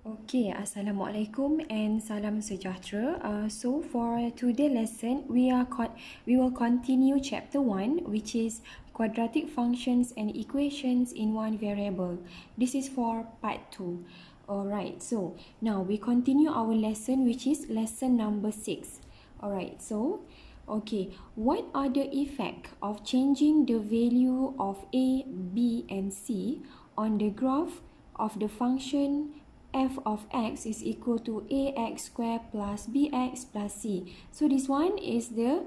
Okay, Assalamualaikum and salam sejahtera. So for today's lesson, we will continue chapter 1, which is quadratic functions and equations in one variable. This is for part 2. Alright, so now we continue our lesson, which is lesson number 6. Alright, so okay, what are the effect of changing the value of a, b and c on the graph of the function f of x is equal to ax squared plus bx plus c. So this one is the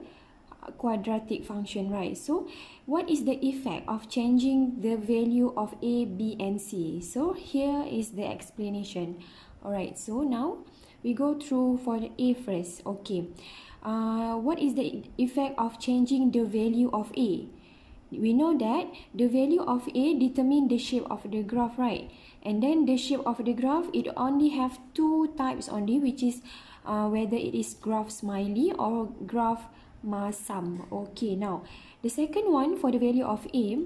quadratic function, right? So what is the effect of changing the value of a, b and c? So here is the explanation. Alright, so now we go through for the a first. Okay, what is the effect of changing the value of a? We know that the value of a determine the shape of the graph, right? And then the shape of the graph, it only have two types only, which is whether it is graph smiley or graph masam. Okay, now the second one for the value of a,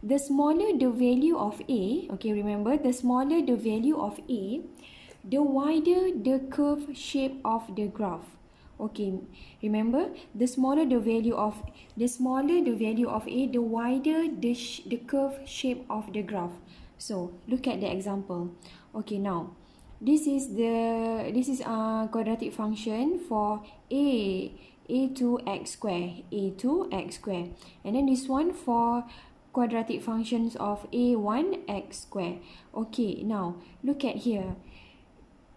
the smaller the value of a, okay, remember, the smaller the value of a, the wider the curve shape of the graph. Okay, remember, the smaller the value of a, the wider the curve shape of the graph. So look at the example. Okay, now this is a quadratic function for a2x squared, and then this one for quadratic functions of a1x squared. Okay, now look at here.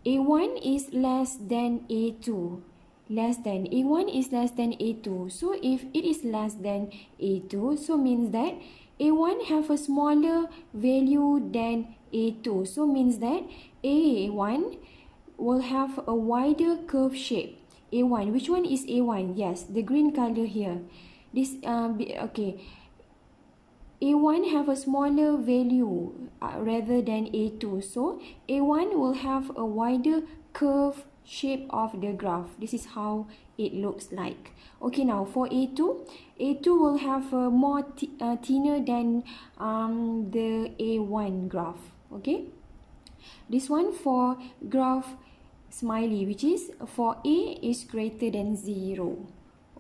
A1 is less than A2. A1 is less than A2. So if it is less than A2, so means that A1 have a smaller value than A2. So means that A1 will have a wider curve shape. A1, which one is A1? Yes, the green color here. This okay. A1 have a smaller value rather than A2. So A1 will have a wider curve shape of the graph. This is how it looks like. Okay, now for A2, A2 will have a more thinner than the A1 graph. Okay, this one for graph smiley, which is for A is greater than 0.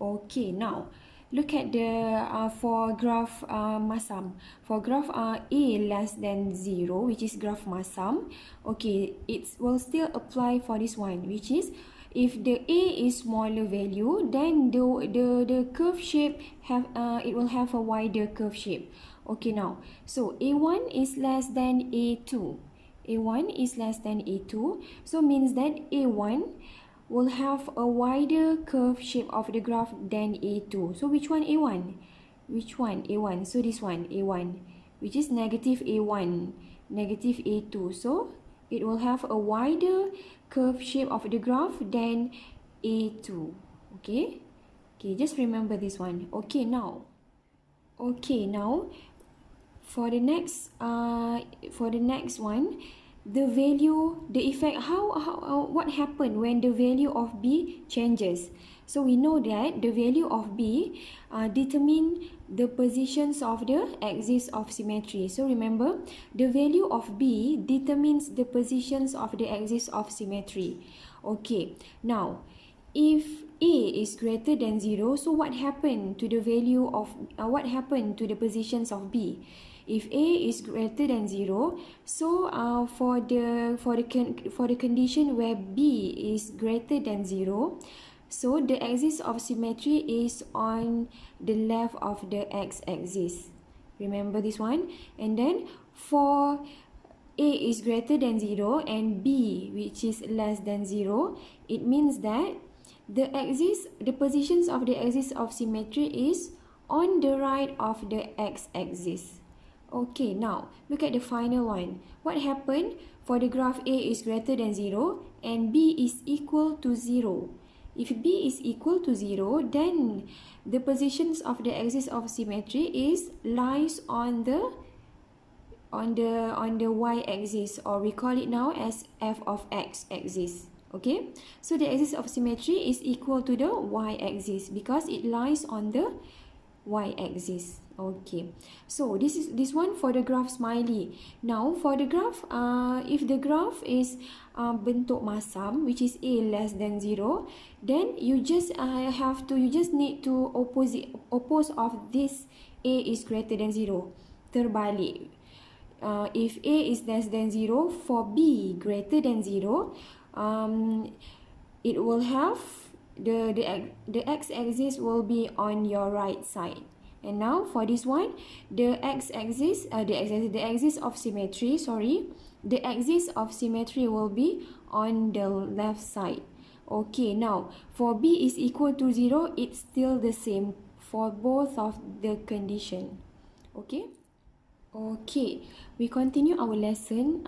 Okay, now look at the for graph masam. For graph a less than 0, which is graph masam, okay, it will still apply for this one, which is if the a is smaller value, then the curve shape it will have a wider curve shape. Okay, now so a1 is less than a2. A1 is less than A2, so means that A1 will have a wider curve shape of the graph than A2. So which one A1? Which one A1? So this one A1, which is negative A1, negative A2. So it will have a wider curve shape of the graph than A2. Okay? Okay, just remember this one. Okay, now for the next one, the value, the effect, what happened when the value of b changes. So we know that the value of b determine the positions of the axis of symmetry. So remember, the value of b determines the positions of the axis of symmetry. Okay, now if a is greater than 0, so what happened to the value of what happened to the positions of b? If a is greater than 0, so for the condition where b is greater than 0, so the axis of symmetry is on the left of the x-axis. Remember this one? And then for a is greater than 0 and b, which is less than 0, it means that the positions of the axis of symmetry is on the right of the x-axis. Okay, now look at the final one. What happened for the graph a is greater than 0 and b is equal to 0? If b is equal to 0, then the positions of the axis of symmetry lies on the y-axis, or we call it now as f of x axis. Okay, so the axis of symmetry is equal to the y-axis because it lies on the y-axis. Okay, so this one for the graph smiley. Now for the graph, if the graph is bentuk masam, which is a less than 0, then you just need to oppose of this a is greater than 0. Terbalik. If a is less than 0, for b greater than 0, it will have the x-axis will be on your right side. And now for this one, the x-axis, the axis of symmetry, the axis of symmetry will be on the left side. Okay, now for b is equal to 0, it's still the same for both of the condition. Okay. Okay, we continue our lesson.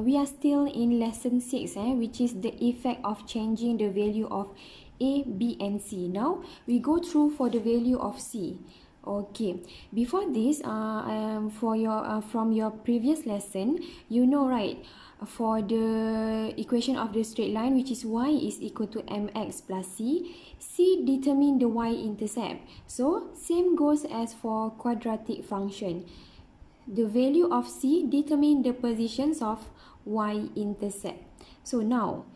We are still in lesson 6, which is the effect of changing the value of A, B, and C. Now, we go through for the value of C. Okay, before this, from your previous lesson, you know, right? For the equation of the straight line, which is y is equal to mx plus c determine the y-intercept. So, same goes as for quadratic function. The value of C determine the positions of y-intercept. So now,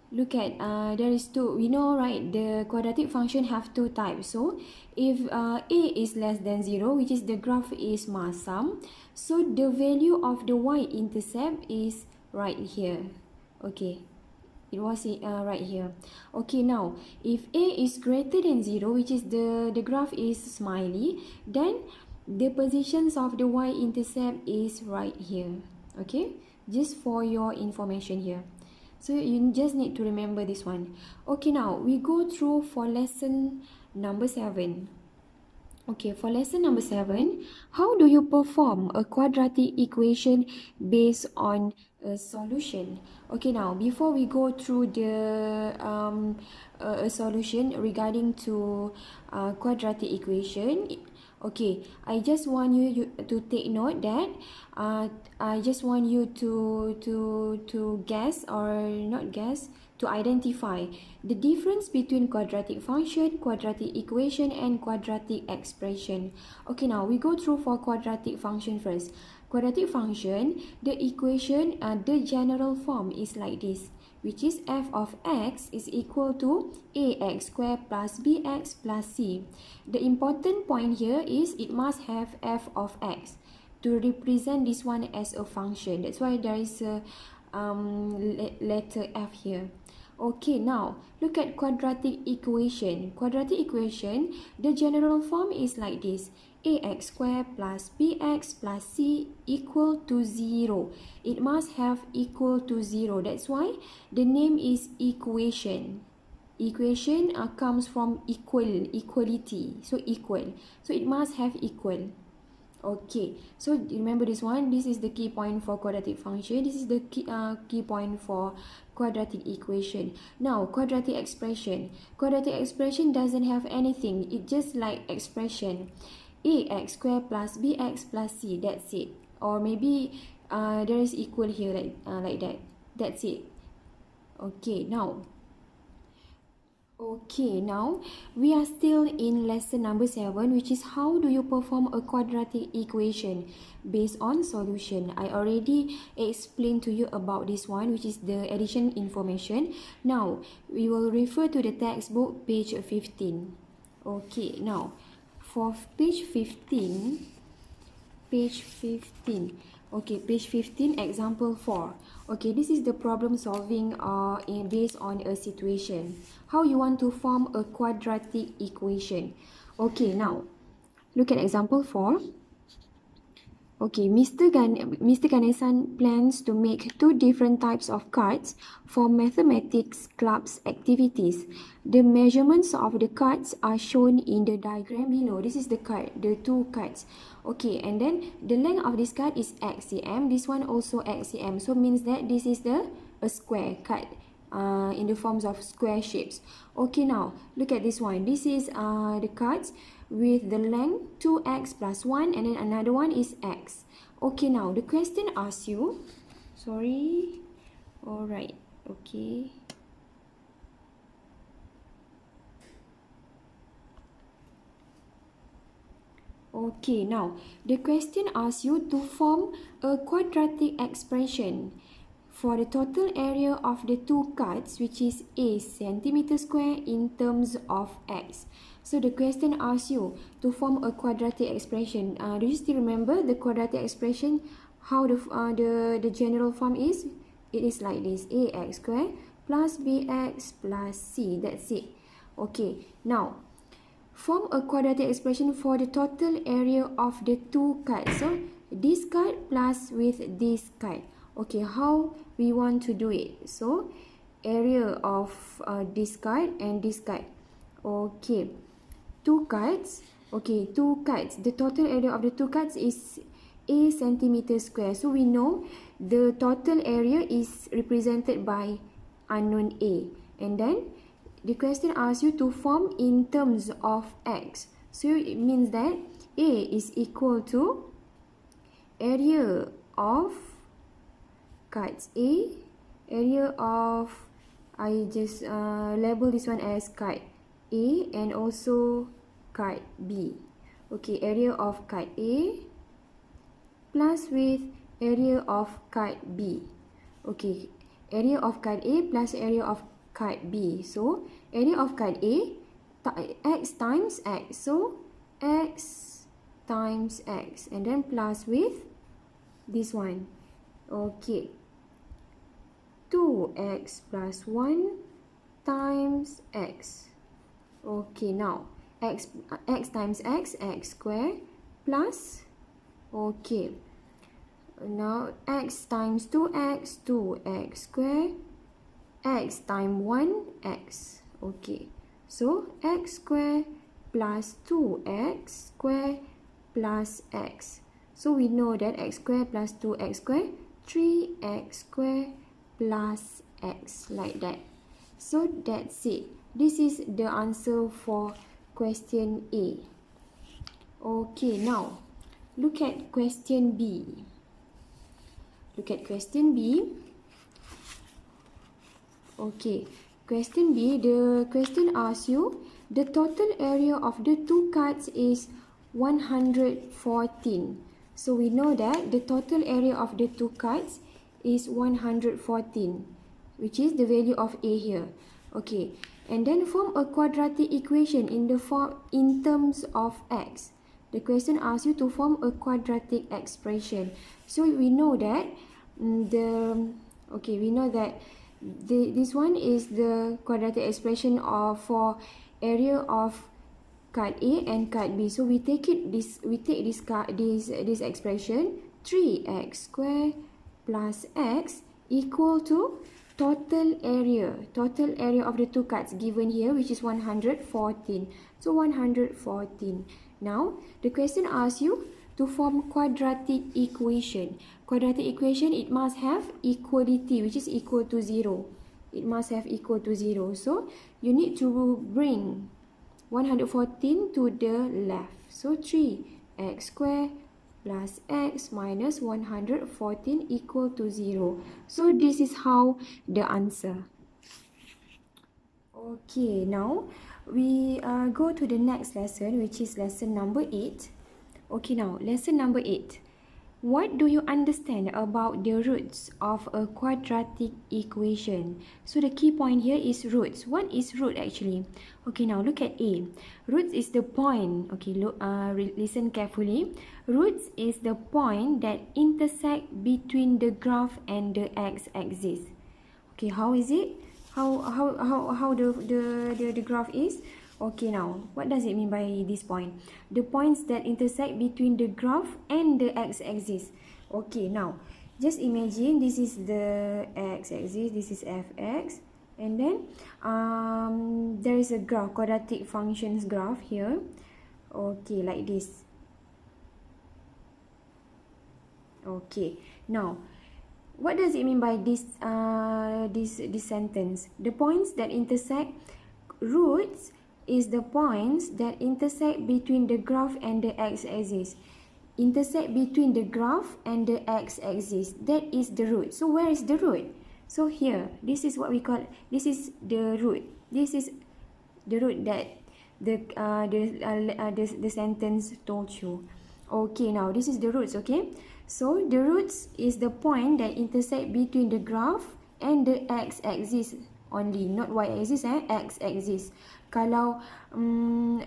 look at, there is two. We know, right, the quadratic function have two types. So, if A is less than 0, which is the graph is masam, so the value of the y-intercept is right here. Okay. It was right here. Okay, now, if A is greater than 0, which is the graph is smiley, then the positions of the y-intercept is right here. Okay, just for your information here. So you just need to remember this one. Okay, now we go through for lesson number 7. Okay, for lesson number 7, how do you perform a quadratic equation based on a solution? Okay, now before we go through the a solution regarding to quadratic equation, okay, I just want you to take note that I just want you to guess, or not guess, to identify the difference between quadratic function, quadratic equation, and quadratic expression. Okay, now we go through for quadratic function first. Quadratic function, the equation, the general form is like this, which is f of x is equal to ax squared plus bx plus c. The important point here is it must have f of x to represent this one as a function. That's why there is a letter f here. Okay, now look at quadratic equation. Quadratic equation, the general form is like this: ax squared plus bx plus c equal to 0. It must have equal to 0. That's why the name is equation. Equation comes from equal, equality. So equal. So it must have equal. Okay, so remember this one. This is the key point for quadratic function. This is the key point for quadratic equation. Now, quadratic expression. Quadratic expression doesn't have anything. It just like expression. Ax squared plus bx plus c. That's it. Or maybe there is equal here like that. That's it. Okay, now. Okay, now we are still in lesson number 7, which is how do you perform a quadratic equation based on solution. I already explained to you about this one, which is the addition information. Now, we will refer to the textbook page 15. Okay, now for page 15, okay, page 15, example 4. Okay, this is the problem solving based on a situation. How you want to form a quadratic equation. Okay, now look at example 4. Okay, Mr. Ganesan plans to make 2 different types of cards for mathematics club's activities. The measurements of the cards are shown in the diagram below. This is the card, the 2 cards. Okay, and then the length of this card is xcm. This one also xcm. So means that this is a square card. In the forms of square shapes. Okay, now look at this one. This is the cards with the length 2x plus 1, and then another one is x. Okay, now the question asks you, sorry, alright, okay. Okay, now the question asks you to form a quadratic expression for the total area of the two cards, which is A centimeter square in terms of X. So the question asks you to form a quadratic expression. Do you still remember the quadratic expression? How the general form is? It is like this: ax square plus bx plus c. That's it. Okay, now form a quadratic expression for the total area of the two cards. So this card plus with this card. Okay, how we want to do it? So area of this card and this card. Okay, two cards. Okay, two cards. The total area of the two cards is a centimeter square. So we know the total area is represented by unknown a. And then the question asks you to form in terms of x. So it means that a is equal to area of cards A, area of, I just label this one as card A and also card B. Okay, area of card A plus with area of card B. Okay, area of card A plus area of card B. So area of card A, x times x. So x times x, and then plus with this one. Okay, 2x plus 1 times x. Okay, now x times x, x square plus, okay, now x times 2x, 2x square, x times 1, x. Okay, so x square plus 2x square plus x. So we know that x square plus 2x square, 3x square plus x, like that. So that's it. This is the answer for question A. Okay, now look at question B. Look at question B. Okay, question B, the question asks you the total area of the two cards is 114. So we know that the total area of the two cards is 114, which is the value of A here. Okay, and then form a quadratic equation in the form in terms of x. The question asks you to form a quadratic expression. So we know that this one is the quadratic expression for area of card A and card B. So we take this expression 3x square plus x equal to total area of the two cards given here, which is 114. So 114. Now the question asks you to form quadratic equation. Quadratic equation, it must have equality, which is equal to 0. It must have equal to 0. So you need to bring 114 to the left. So 3x square plus x minus 114 equal to 0. So this is how the answer. Okay, now we go to the next lesson, which is lesson number 8. Okay, now lesson number 8. What do you understand about the roots of a quadratic equation? So the key point here is roots. What is root actually? Okay, now look at A. Roots is the point. Okay, look, listen carefully. Roots is the point that intersect between the graph and the x-axis. Okay, how is it? How the graph is? Okay, now what does it mean by this point? The points that intersect between the graph and the x-axis. Okay, now just imagine this is the x-axis, this is fx, and then there is a graph, quadratic functions graph here. Okay, like this. Okay, now what does it mean by this sentence? The points that intersect, roots is the points that intersect between the graph and the x-axis. Intersect between the graph and the x-axis. That is the root. So where is the root? So here, this is what we call, this is the root. This is the root the sentence told you. Okay, now this is the roots. Okay, so the roots is the point that intersect between the graph and the x-axis only, not y-axis, x-axis. Kalau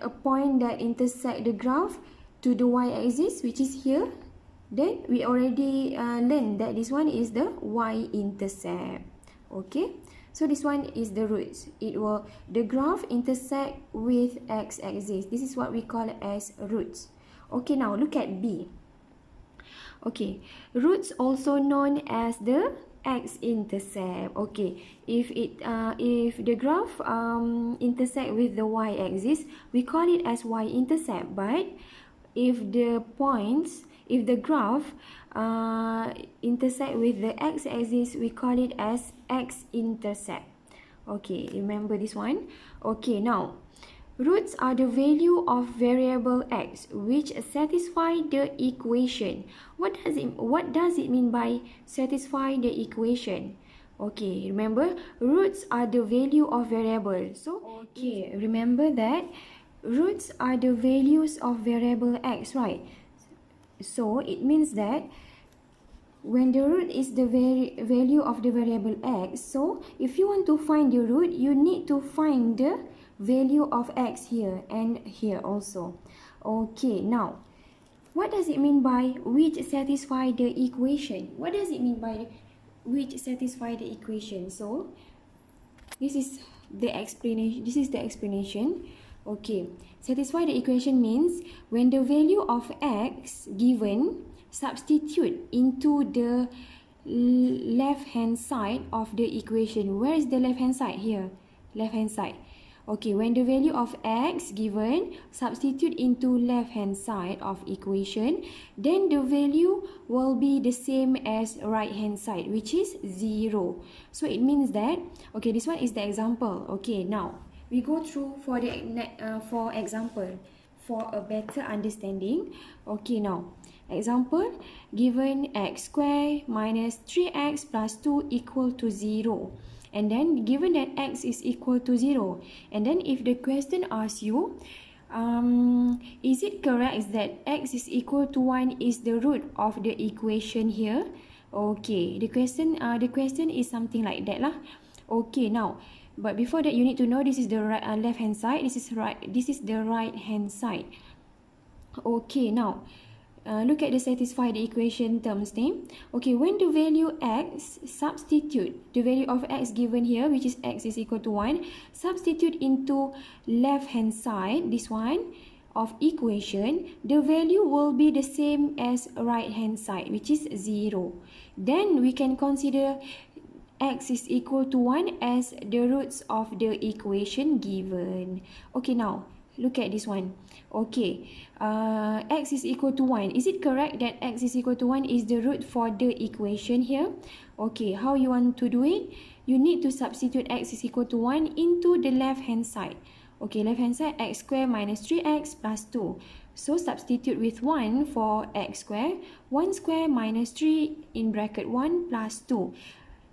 a point that intersect the graph to the y-axis, which is here, then we already learned that this one is the y-intercept. Okay, so this one is the roots. The graph intersect with x-axis. This is what we call as roots. Okay, now look at B. Okay, roots also known as the x-intercept. Okay, if the graph intersect with the y-axis, we call it as y-intercept. But if the graph intersect with the x-axis, we call it as x-intercept. Okay, remember this one. Okay, now roots are the value of variable x which satisfy the equation. What does it mean by satisfy the equation? Okay, remember, roots are the value of variable. So, okay, remember that roots are the values of variable x, right? So, it means that when the root is the value of the variable x, so if you want to find the root, you need to find the value of x here and here also. Okay, now what does it mean by which satisfy the equation? What does it mean by which satisfy the equation? So this is the explanation. Okay, satisfy the equation means when the value of x given, substitute into the left hand side of the equation. Where is the left hand side? Here, left hand side. Okay, when the value of x given, substitute into left hand side of equation, then the value will be the same as right hand side, which is 0. So it means that, okay, this one is the example. Okay, now we go through for example for a better understanding. Okay, now example, given x squared minus 3x plus 2 equal to 0. And then given that x is equal to 0, and then if the question asks you, is it correct that x is equal to 1 is the root of the equation here? Okay, the question is something like that lah. Okay, now, but before that you need to know this is the left hand side, this is the right hand side. Okay, now look at the satisfy the equation terms name. Okay, when the value x, substitute the value of x given here, which is x is equal to 1, substitute into left hand side, this one of equation, the value will be the same as right hand side, which is 0. Then we can consider x is equal to 1 as the roots of the equation given. Okay, now look at this one. Okay, x is equal to 1. Is it correct that x is equal to 1 is the root for the equation here? Okay, how you want to do it? You need to substitute x is equal to 1 into the left hand side. Okay, left hand side, x squared minus 3x plus 2. So substitute with 1 for x squared. 1 squared minus 3 in bracket 1 plus 2.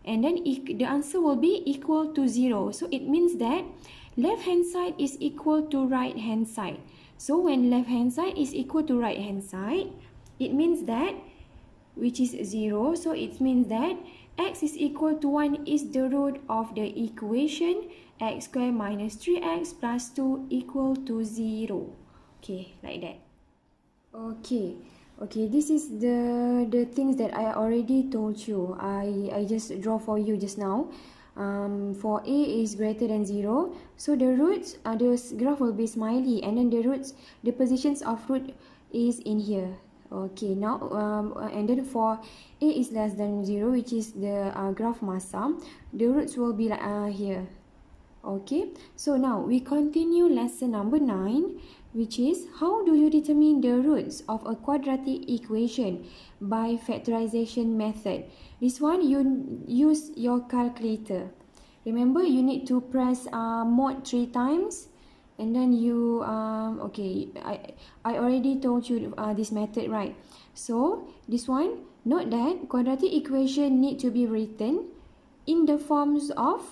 And then the answer will be equal to 0. So it means that left hand side is equal to right hand side. So when left hand side is equal to right hand side, it means that, which is 0, so it means that x is equal to 1 is the root of the equation x squared minus 3x plus 2 equal to 0. Okay, like that. Okay, this is the things that I already told you. I just draw for you just now. For a is greater than 0, so the roots, the graph will be smiley, and then the roots, the positions of root is in here. Okay, now and then for a is less than 0, which is the graph masa, the roots will be like here. Okay, so now we continue lesson number 9, which is how do you determine the roots of a quadratic equation by factorization method. This one you use your calculator. Remember, you need to press mod 3 times, and then you okay, I already told you this method, right? So this one, note that quadratic equation need to be written in the forms of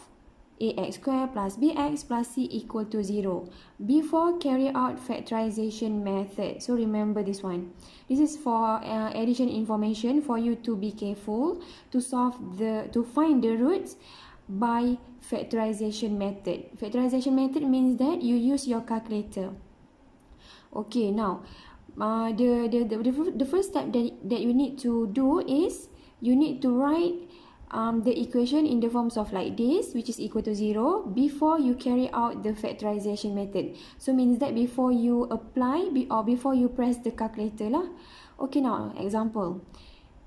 ax square plus bx plus c equal to 0 before carry out factorization method. So remember this one. This is for addition information for you to be careful to find the roots by factorization method. Factorization method means that you use your calculator. Okay, now the first step that you need to do is you need to write the equation in the forms of like this, which is equal to 0 before you carry out the factorization method. So means that before you apply or before you press the calculator lah. Okay, now example,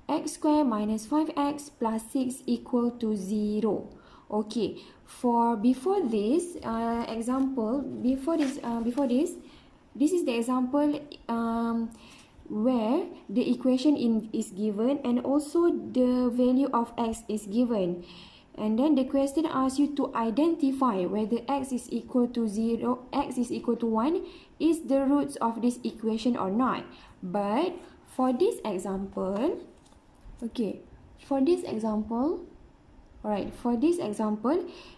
x square minus 5x plus 6 equal to 0. Okay, for before this example, this is the example where the equation is given and also the value of x is given, and then the question asks you to identify whether x is equal to 0, x is equal to 1 is the roots of this equation or not. But for this example, okay, for this example,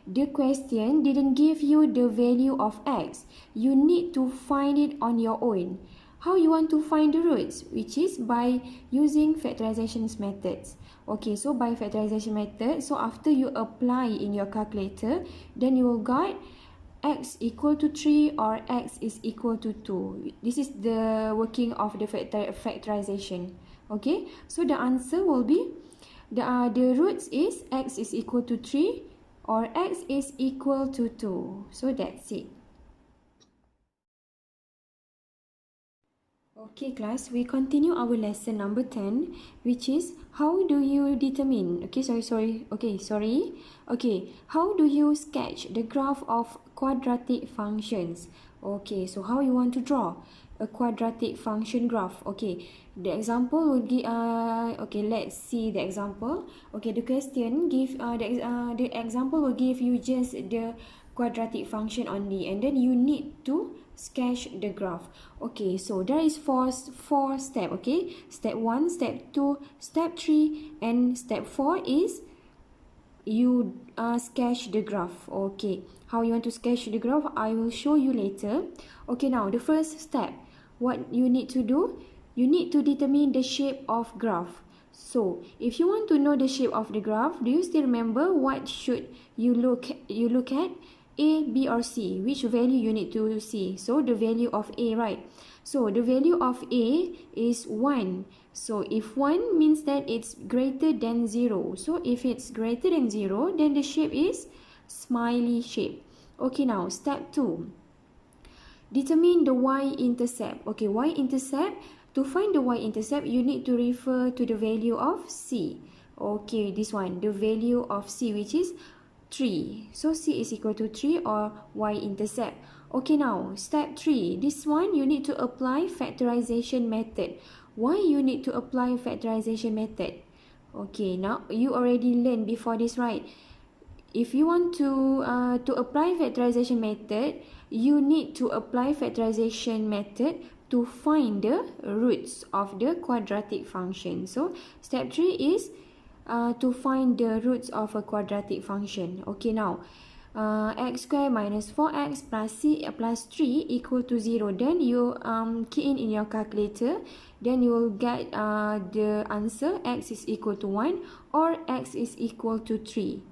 the question didn't give you the value of x. You need to find it on your own. How you want to find the roots? Which is by using factorization methods. Okay, so by factorization method, so after you apply in your calculator, then you will get x equal to 3 or x is equal to 2. This is the working of the factorization. Okay, so the answer will be the roots is x is equal to 3 or x is equal to 2. So that's it. Okay class, we continue our lesson number 10, which is how do you determine, how do you sketch the graph of quadratic functions? Okay, so how you want to draw a quadratic function graph? Okay, the example will give let's see the example. Okay, the question give the example will give you just the quadratic function only, and then you need to sketch the graph. Okay, so there is four steps. Okay, step 1, step 2, step 3, and step 4 is you sketch the graph. Okay, how you want to sketch the graph, I will show you later. Okay, now the first step, what you need to do, you need to determine the shape of graph. So if you want to know the shape of the graph, do you still remember what should you look at? A, B, or C? Which value you need to see? So the value of A, right? So the value of A is 1. So if 1 means that it's greater than 0. So if it's greater than 0, then the shape is smiley shape. Okay, now step 2. Determine the Y-intercept. Okay, Y-intercept. To find the Y-intercept, you need to refer to the value of C. Okay, this one, the value of C, which is 3. So C is equal to 3 or Y-intercept. Okay, now step 3. This one you need to apply factorization method. Why you need to apply factorization method? Okay, now you already learned before this, right? If you want to apply factorization method, you need to apply factorization method to find the roots of the quadratic function. So step 3 is to find the roots of a quadratic function. Okay, now x square minus 4x plus c plus 3 equal to 0. Then you key in your calculator, then you will get the answer x is equal to 1 or x is equal to 3.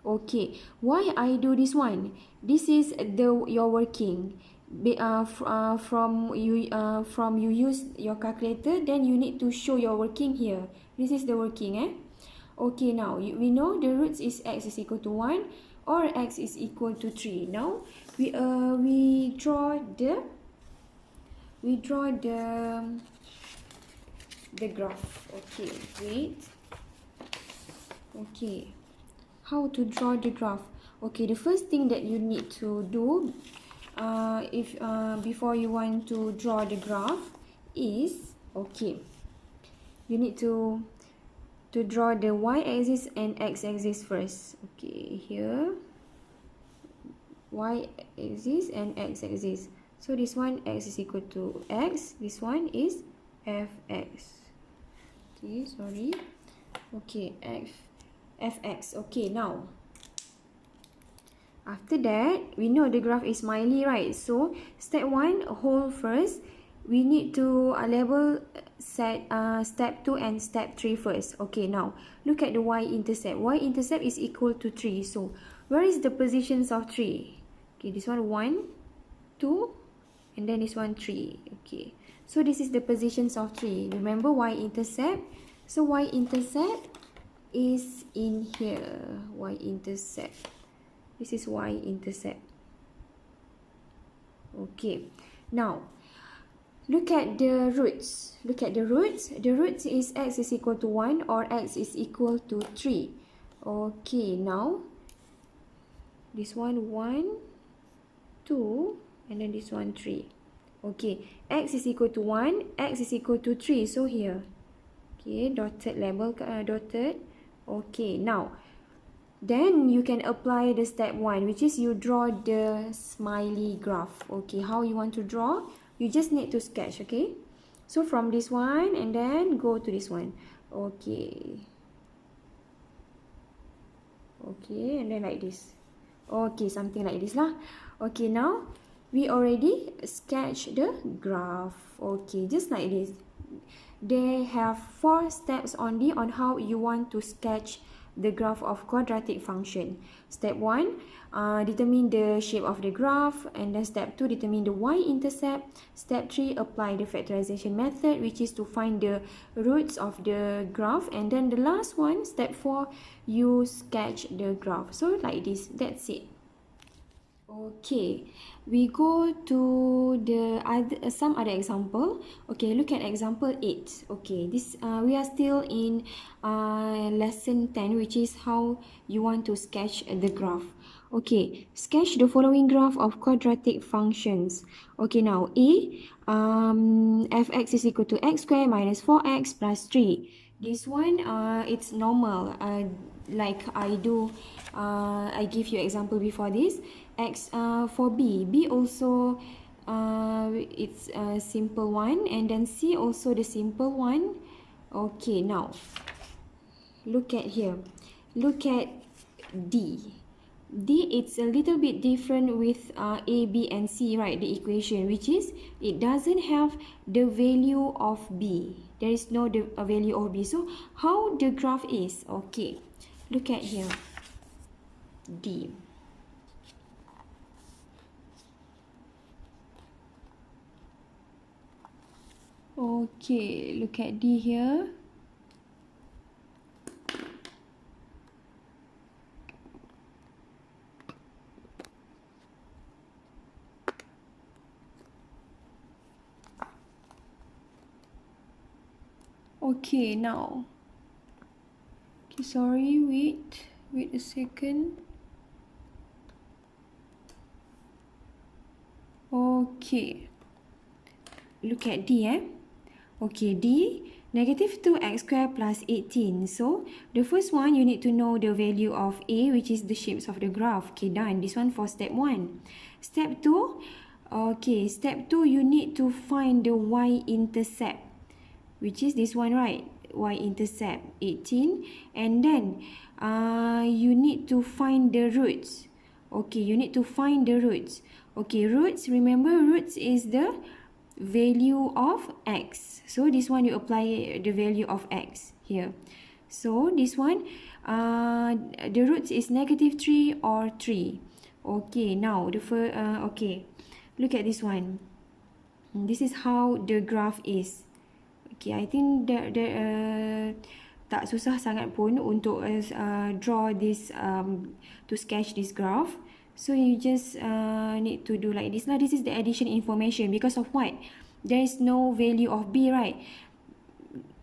Okay, why I do this one? This is your working. From you use your calculator, then you need to show your working here. This is the working, Okay, now we know the roots is x is equal to 1 or x is equal to 3. Now we draw the graph. Okay, wait. Okay, how to draw the graph? Okay, the first thing that you need to do before you want to draw the graph is, okay, you need to draw the y-axis and x-axis first. Okay, here y-axis and x-axis. So this one x is equal to x, this one is fx. Okay, sorry. Okay, fx. Okay, now After that, we know the graph is smiley, right? So step 1, hold first. We need to label step 2 and step 3 first. Okay, now look at the y-intercept. Y-intercept is equal to 3. So where is the positions of 3? Okay, this one 1, 2, and then this one 3. Okay, so this is the positions of 3. Remember y-intercept? So y-intercept is in here. Y-intercept. This is y-intercept. Okay, now look at the roots. Look at the roots. The roots is x is equal to 1 or x is equal to 3. Okay, now this one 1, 2, and then this one 3. Okay, x is equal to 1, x is equal to 3. So here, okay, dotted label, dotted. Okay, now then you can apply the step 1, which is you draw the smiley graph. Okay, how you want to draw? You just need to sketch, okay? So from this one and then go to this one. Okay. Okay, and then like this. Okay, something like this lah. Okay, now we already sketch the graph. Okay, just like this. They have 4 steps only on how you want to sketch the graph of quadratic function. Step 1, determine the shape of the graph, and then step 2, determine the y-intercept. Step 3, apply the factorization method, which is to find the roots of the graph, and then the last one, step 4, you sketch the graph. So like this, that's it. Okay, we go to the some other example. Okay, look at example 8. Okay, this we are still in lesson 10, which is how you want to sketch the graph. Okay, sketch the following graph of quadratic functions. Okay, now fx is equal to x squared minus 4x plus 3. This one it's normal, like I do, I give you example before this. X for B also it's a simple one, and then C also the simple one. Okay, now look at here, look at D. It's a little bit different with A, B and C, right? The equation, which is it doesn't have the value of B. There is no value of B. So how the graph is? Okay, look at here, D. Okay, look at D here. Okay, now. Okay, sorry, wait a second. Okay. Look at D, Okay, D, negative 2x squared plus 18. So, the first one, you need to know the value of A, which is the shapes of the graph. Okay, done. This one for step 1. Step 2, okay, step 2, you need to find the y-intercept, which is this one, right? Y-intercept, 18. And then, you need to find the roots. Okay, you need to find the roots. Okay, roots, remember, roots is the value of x. So this one you apply the value of x here. So this one the roots is negative 3 or 3. Okay, now the first okay, look at this one. This is how the graph is. Okay, I think tak susah sangat pun untuk draw this to sketch this graph. So you just need to do like this lah. This is the addition information. Because of what? There is no value of B, right?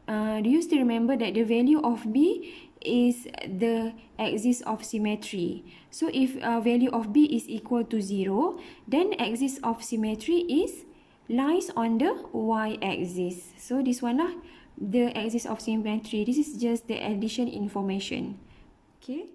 Do you still remember that the value of B is the axis of symmetry? So if value of B is equal to 0, then axis of symmetry is lies on the y-axis. So this one lah, the axis of symmetry. This is just the addition information. Okay.